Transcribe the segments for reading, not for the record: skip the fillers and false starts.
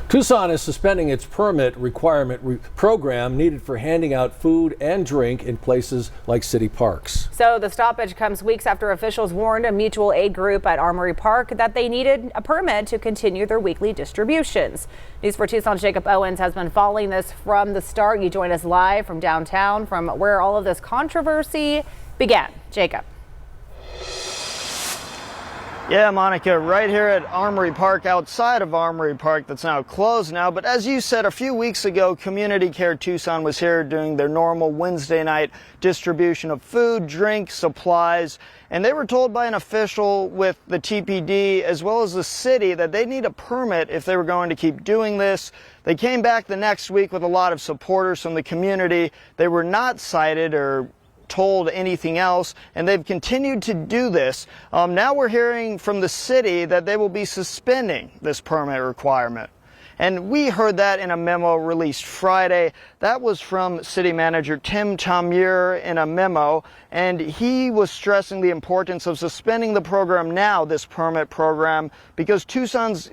Tucson is suspending its permit requirement program needed for handing out food and drink in places like city parks. So the stoppage comes weeks after officials warned a mutual aid group at Armory Park that they needed a permit to continue their weekly distributions. News 4 Tucson's Jacob Owens has been following this from the start. You join us live from downtown, from where all of this controversy began. Jacob. Yeah, Monica, right here at Armory Park, outside of Armory Park, that's now closed now. But as you said, a few weeks ago, Community Care Tucson was here doing their normal Wednesday night distribution of food, drink, supplies. And they were told by an official with the TPD as well as the city that they need a permit if they were going to keep doing this. They came back the next week with a lot of supporters from the community. They were not cited or told anything else, and they've continued to do this. Now we're hearing from the city that they will be suspending this permit requirement. And we heard that in a memo released Friday. That was from City Manager Tim Tamir in a memo, and he was stressing the importance of suspending the program now, this permit program, because Tucson's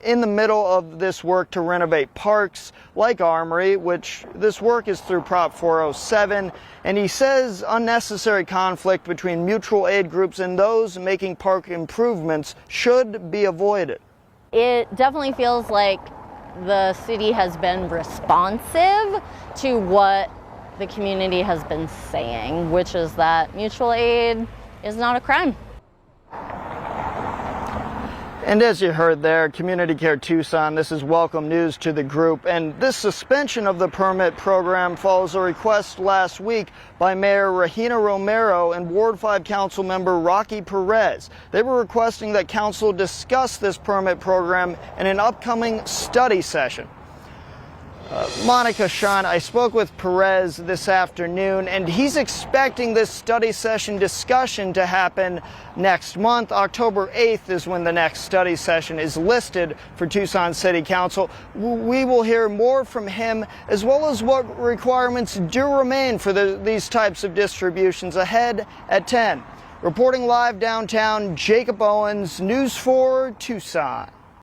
in the middle of this work to renovate parks like Armory, which this work is through Prop 407, and he says unnecessary conflict between mutual aid groups and those making park improvements should be avoided. It definitely feels like the city has been responsive to what the community has been saying, which is that mutual aid is not a crime. And as you heard there, Community Care Tucson, this is welcome news to the group. And this suspension of the permit program follows a request last week by Mayor Regina Romero and Ward 5 Council member Rocky Perez. They were requesting that council discuss this permit program in an upcoming study session. Monica, Sean, I spoke with Perez this afternoon, and he's expecting this study session discussion to happen next month. October 8th is when the next study session is listed for Tucson City Council. We will hear more from him, as well as what requirements do remain for these types of distributions ahead at 10. Reporting live downtown, Jacob Owens, News 4 Tucson.